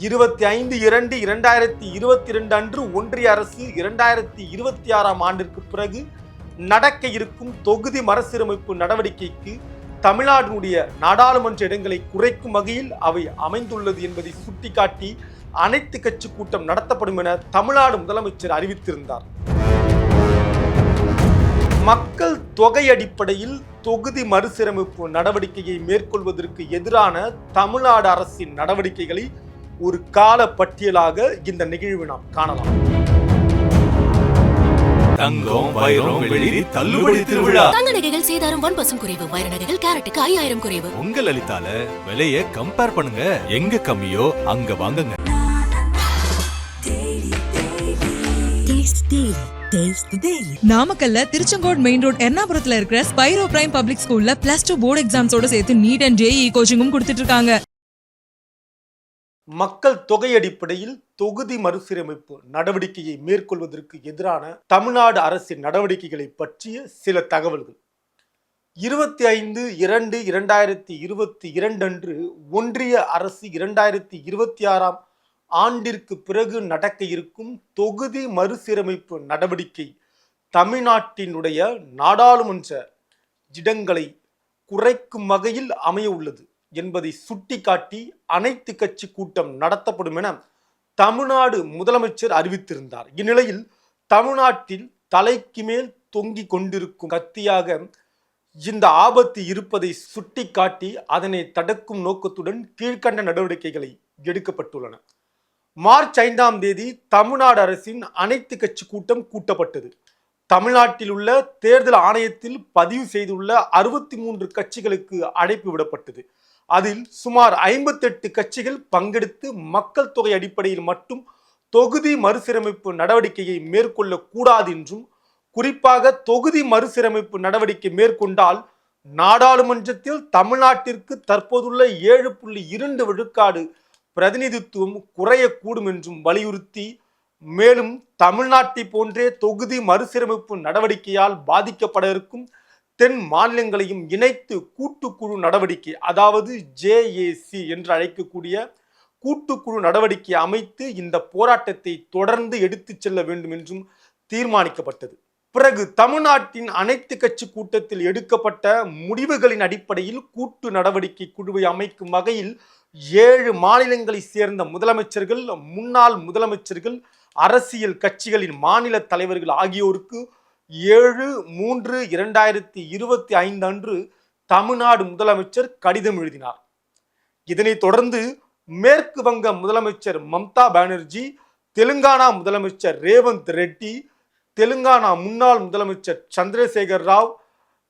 25/2/2022 அன்று ஒன்றிய அரசு 2026ஆம் ஆண்டிற்கு பிறகு நடக்க இருக்கும் தொகுதி மறுசீரமைப்பு நடவடிக்கைக்கு தமிழ்நாட்டினுடைய நாடாளுமன்ற இடங்களை குறைக்கும் வகையில் அவை அமைந்துள்ளது என்பதை சுட்டிக்காட்டி அனைத்து கட்சி கூட்டம் நடத்தப்படும் என தமிழ்நாடு முதலமைச்சர் அறிவித்திருந்தார். மக்கள் தொகை அடிப்படையில் தொகுதி மறுசீரமைப்பு நடவடிக்கையை மேற்கொள்வதற்கு எதிரான தமிழ்நாடு அரசின் நடவடிக்கைகளை ஒரு கால பட்டியலாக இந்த நிகழ்வு நாம் காணலாம். தங்கம், வைரம், வெள்ளி தள்ளுபடி திருவிழா. தங்க நகைகள் சேதாரம் 1% குறைவு. வைர நகைகள் கேரட்டுக்கு 5000 குறைவு. உங்க லலிதால விலையை கம்பேர் பண்ணுங்க. எங்க கம்மியோ அங்க வாங்குங்க. நாமக்கல்ல திருச்செங்கோடு மெயின் ரோட் எர்ணாபுரத்துல இருக்கிற ஸ்பைரோ பிரைம் பப்ளிக் ஸ்கூல்ல +2 போர்டு எக்ஸாம்ஸோட சேர்த்து நீட் அண்ட் JEE கோச்சிங்கும் கொடுத்துட்டு இருக்காங்க. மக்கள் தொகை அடிப்படையில் தொகுதி மறுசீரமைப்பு நடவடிக்கையை மேற்கொள்வதற்கு எதிரான தமிழ்நாடு அரசின் நடவடிக்கைகளை பற்றிய சில தகவல்கள். 25/2/2022 அன்று ஒன்றிய அரசு 2026ஆம் ஆண்டிற்கு பிறகு நடக்க இருக்கும் தொகுதி மறுசீரமைப்பு நடவடிக்கை தமிழ்நாட்டினுடைய நாடாளுமன்ற இடங்களை குறைக்கும் வகையில் அமைய உள்ளது என்பதை சுட்டிக்காட்டி அனைத்து கட்சி கூட்டம் நடத்தப்படும் என தமிழ்நாடு முதலமைச்சர் அறிவித்திருந்தார். இந்நிலையில் தமிழ்நாட்டில் தலைக்கு மேல் தொங்கிக் கொண்டிருக்கும் கத்தியாக இந்த ஆபத்து இருப்பதை சுட்டிக்காட்டி அதனை தடுக்கும் நோக்கத்துடன் கீழ்கண்ட நடவடிக்கைகளை எடுக்கப்பட்டுள்ளன. மார்ச் 5ஆம் தேதி தமிழ்நாடு அரசின் அனைத்து கட்சி கூட்டம் கூட்டப்பட்டது. தமிழ்நாட்டில் உள்ள தேர்தல் ஆணையத்தில் பதிவு செய்துள்ள 63 கட்சிகளுக்கு அழைப்பு விடப்பட்டது. அதில் சுமார் 58 கட்சிகள் பங்கெடுத்து மக்கள் தொகை அடிப்படையில் மட்டும் தொகுதி மறுசீரமைப்பு நடவடிக்கையை மேற்கொள்ள கூடாது என்றும், குறிப்பாக தொகுதி மறுசீரமைப்பு நடவடிக்கை மேற்கொண்டால் நாடாளுமன்றத்தில் தமிழ்நாட்டிற்கு தற்போதுள்ள 7.2 விழுக்காடு பிரதிநிதித்துவம் குறையக்கூடும் என்றும் வலியுறுத்தி, மேலும் தமிழ்நாட்டை போன்றே தொகுதி மறுசீரமைப்பு நடவடிக்கையால் பாதிக்கப்பட இருக்கும் தென் மாநிலங்களையும் இணைத்து கூட்டுக்குழு நடவடிக்கை, அதாவது JAC என்று அழைக்கக்கூடிய கூட்டுக்குழு நடவடிக்கை அமைத்து இந்த போராட்டத்தை தொடர்ந்து எடுத்து செல்ல வேண்டும் என்றும் தீர்மானிக்கப்பட்டது. பிறகு தமிழ்நாட்டின் அனைத்து கட்சி கூட்டத்தில் எடுக்கப்பட்ட முடிவுகளின் அடிப்படையில் கூட்டு நடவடிக்கை குழுவை அமைக்கும் வகையில் 7 மாநிலங்களை சேர்ந்த முதலமைச்சர்கள், முன்னாள் முதலமைச்சர்கள், அரசியல் கட்சிகளின் மாநில தலைவர்கள் ஆகியோருக்கு 7/3/2025 அன்று தமிழ்நாடு முதலமைச்சர் கடிதம் எழுதினார். இதனைத் தொடர்ந்து மேற்கு வங்க முதலமைச்சர் மம்தா பானர்ஜி, தெலுங்கானா முதலமைச்சர் ரேவந்த் ரெட்டி, தெலுங்கானா முன்னாள் முதலமைச்சர் சந்திரசேகர் ராவ்,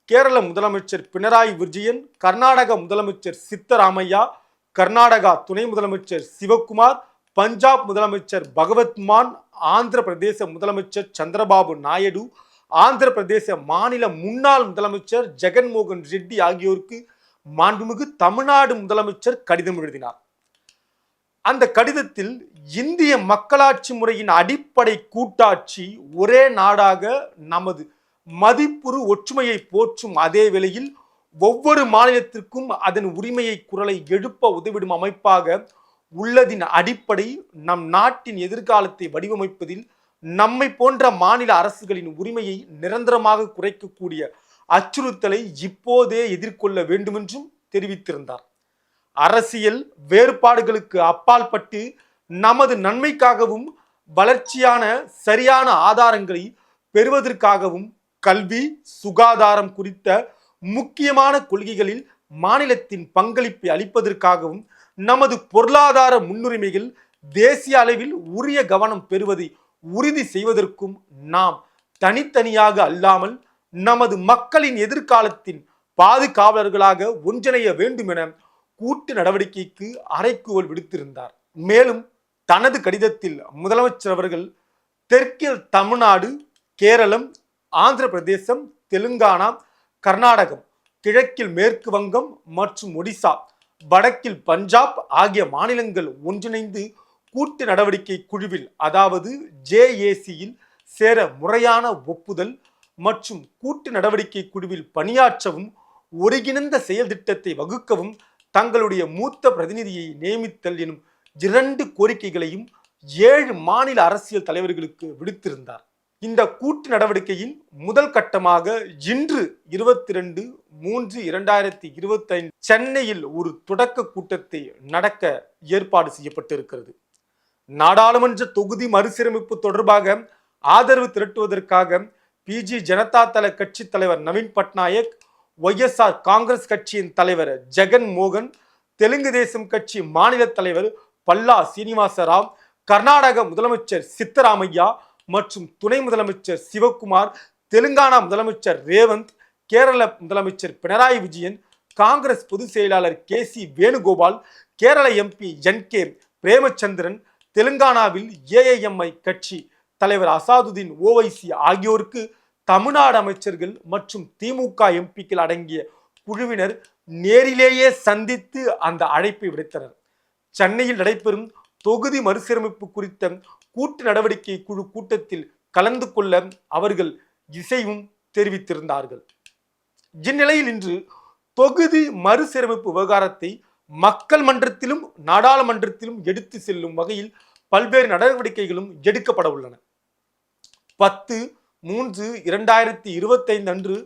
கேரள முதலமைச்சர் பினராயி விஜயன், கர்நாடக முதலமைச்சர் சித்தராமையா, கர்நாடகா துணை முதலமைச்சர் சிவகுமார், பஞ்சாப் முதலமைச்சர் பகவத் மான், ஆந்திர பிரதேச முதலமைச்சர் சந்திரபாபு நாயுடு, ஆந்திர பிரதேச மாநில முன்னாள் முதலமைச்சர் ஜெகன்மோகன் ரெட்டி ஆகியோருக்கு மாண்புமிகு தமிழ்நாடு முதலமைச்சர் கடிதம் எழுதினார். அந்த கடிதத்தில் இந்திய மக்களாட்சி முறையின் அடிப்படை கூட்டாட்சி, ஒரே நாடாக நமது மதிப்புறு ஒற்றுமையை போற்றும் அதே வேளையில் ஒவ்வொரு மாநிலத்திற்கும் அதன் உரிமையை குரலை எழுப்ப உதவிடும் அமைப்பாக உள்ளதின் அடிப்படை நம் நாட்டின் எதிர்காலத்தை வடிவமைப்பதில் நம்மை போன்ற மாநில அரசுகளின் உரிமையை நிரந்தரமாக குறைக்கக்கூடிய அச்சுறுத்தலை இப்போதே எதிர்கொள்ள வேண்டுமென்றும் தெரிவித்திருந்தார். அரசியல் வேறுபாடுகளுக்கு அப்பால் பட்டு நமது நன்மைக்காகவும் வளர்ச்சியான சரியான ஆதாரங்களை பெறுவதற்காகவும் கல்வி, சுகாதாரம் குறித்த முக்கியமான கொள்கைகளில் மாநிலத்தின் பங்களிப்பை அளிப்பதற்காகவும் நமது பொருளாதார முன்னுரிமைகள் தேசிய அளவில் உரிய கவனம் பெறுவதை உறுதி செய்வதற்கும் நாம் தனித்தனியாக அல்லாமல் நமது மக்களின் எதிர்காலத்தின் பாதுகாவலர்களாக ஒன்றிணைய வேண்டும் என கூட்டு நடவடிக்கைக்கு அறைகூவல் விடுத்திருந்தார். மேலும் தனது கடிதத்தில் முதலமைச்சர் அவர்கள் தெற்கில் தமிழ்நாடு, கேரளம், ஆந்திர பிரதேசம், தெலுங்கானா, கர்நாடகம், கிழக்கில் மேற்கு வங்கம் மற்றும் ஒடிசா, வடக்கில் பஞ்சாப் ஆகிய மாநிலங்கள் ஒன்றிணைந்து கூட்டு நடவடிக்கை குழுவில், அதாவது JACயில் சேர முறையான ஒப்புதல் மற்றும் கூட்டு நடவடிக்கை குழுவில் பணியாற்றவும் ஒருங்கிணைந்த செயல் திட்டத்தை வகுக்கவும் தங்களுடைய மூத்த பிரதிநிதியை நியமித்தல் எனும் 2 கோரிக்கைகளையும் 7 மாநில அரசியல் தலைவர்களுக்கு விடுத்திருந்தார். இந்த கூட்டு நடவடிக்கையின் முதல் கட்டமாக இன்று 22/3/2025 சென்னையில் ஒரு தொடக்க கூட்டத்தை நடக்க ஏற்பாடு செய்யப்பட்டிருக்கிறது. நாடாளுமன்ற தொகுதி மறுசீரமைப்பு தொடர்பாக ஆதரவு திரட்டுவதற்காக பிஜி ஜனதா தள கட்சி தலைவர் நவீன் பட்நாயக், ஒய்எஸ்ஆர் காங்கிரஸ் கட்சியின் தலைவர் ஜெகன் மோகன், தெலுங்கு தேசம் கட்சி மாநில தலைவர் பல்லா சீனிவாச ராவ், கர்நாடக முதலமைச்சர் சித்தராமையா மற்றும் துணை முதலமைச்சர் சிவகுமார், தெலுங்கானா முதலமைச்சர் ரேவந்த், கேரள முதலமைச்சர் பினராயி விஜயன், காங்கிரஸ் பொதுச் செயலாளர் கேசி வேணுகோபால், கேரள எம்பி என்.கே. பிரேமச்சந்திரன், தெலுங்கானாவில் ஏஐஎம்ஐ கட்சி தலைவர் அசாதுதீன் ஓவைசி ஆகியோருக்கு தமிழ்நாடு அமைச்சர்கள் மற்றும் திமுக எம்பிக்கள் அடங்கிய குழுவினர் நேரிலேயே சந்தித்து அந்த அழைப்பை விடுத்தனர். சென்னையில் நடைபெறும் தொகுதி மறுசீரமைப்பு குறித்த கூட்டு நடவடிக்கை குழு கூட்டத்தில் கலந்து கொள்ள அவர்கள் இசைவும் தெரிவித்திருந்தார்கள். இந்நிலையில் இன்று தொகுதி மறுசீரமைப்பு விவகாரத்தை மக்கள் மன்றத்திலும் நாடாளுமன்றத்திலும் எடுத்து செல்லும் வகையில் பல்வேறு நடவடிக்கைகளும் எடுக்கப்பட உள்ளன. 10/3/2025 அன்று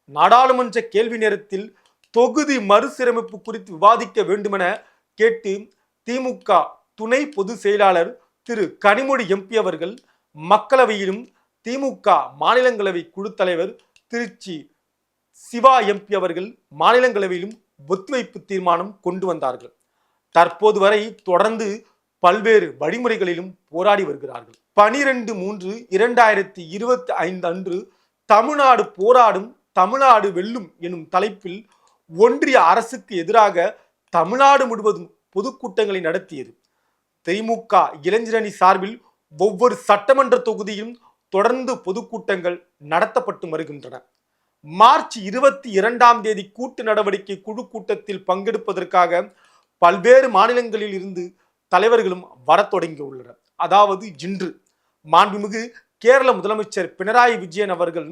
நாடாளுமன்ற கேள்வி நேரத்தில் தொகுதி மறுசீரமைப்பு குறித்து விவாதிக்க வேண்டுமென கேட்டு திமுக துணை பொதுச் செயலாளர் திரு கனிமொழி எம்பி அவர்கள் மக்களவையிலும் திமுக மாநிலங்களவை குழு தலைவர் திருச்சி சிவா எம்பி அவர்கள் மாநிலங்களவையிலும் ஒத்திவைப்பு தீர்மானம் கொண்டு வந்தார்கள். தற்போது வரை தொடர்ந்து பல்வேறு வழிமுறைகளிலும் போராடி வருகிறார்கள். 12/3/2025 அன்று தமிழ்நாடு போராடும், தமிழ்நாடு வெல்லும் எனும் தலைப்பில் ஒன்றிய அரசுக்கு எதிராக தமிழ்நாடு முழுவதும் பொதுக்கூட்டங்களை நடத்தியது. திமுக இளைஞரணி சார்பில் ஒவ்வொரு சட்டமன்ற தொகுதியிலும் தொடர்ந்து பொதுக்கூட்டங்கள் நடத்தப்பட்டு வருகின்றன. மார்ச் 22ஆம் தேதி கூட்டு நடவடிக்கை குழு கூட்டத்தில் பங்கெடுப்பதற்காக பல்வேறு மாநிலங்களில் இருந்து தலைவர்களும் வர தொடங்கியுள்ளனர். அதாவது இன்று மாண்புமிகு கேரள முதலமைச்சர் பினராயி விஜயன் அவர்கள்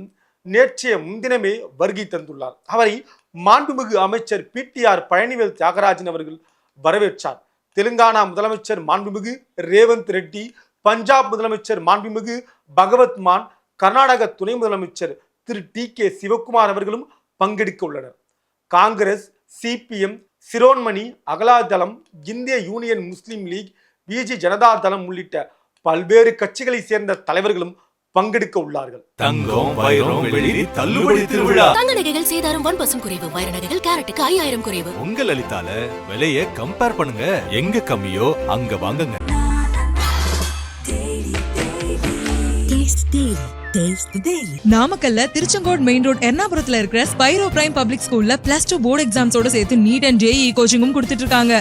நேற்றைய முன்தினமே வருகை தந்துள்ளார். அவரை மாண்புமிகு அமைச்சர் PTR பழனிவேல் தியாகராஜன் அவர்கள் வரவேற்றார். தெலுங்கானா முதலமைச்சர் மாண்புமிகு ரேவந்த் ரெட்டி, பஞ்சாப் முதலமைச்சர் மாண்புமிகு பகவத் மான், கர்நாடக துணை முதலமைச்சர் திரு TK சிவகுமார் அவர்களும் பங்கெடுக்க உள்ளனர். காங்கிரஸ், CPM, சிரோன்மணி அகலாதளம், இந்திய யூனியன் முஸ்லிம் லீக், பிஜி ஜனதா தளம் உள்ளிட்ட பல்வேறு கட்சிகளை சேர்ந்த தலைவர்களும் பங்கெடுக்க உள்ளார்கள். தங்கம், வைரம், வெள்ளி தள்ளுபடி திருவிழா. தங்க நகைகள் சேதாரம் 1% குறைவு. வைர நகைகள் கேரட்டுக்கு 5000 குறைவு. உங்க லலிதால விலையை கம்பேர் பண்ணுங்க. எங்க கம்மியோ அங்க வாங்குங்க. நாமக்கல்ல திருச்செங்கோடு மெயின் ரோட் எர்ணாபுரத்துல இருக்கிற ஸ்பைரோ பிரைம் பப்ளிக் ஸ்கூல்ல +2 போர்டு எக்ஸாம்ஸோட சேர்த்து நீட் அண்ட் JEE கோச்சிங்கும் கொடுத்துட்டு இருக்காங்க.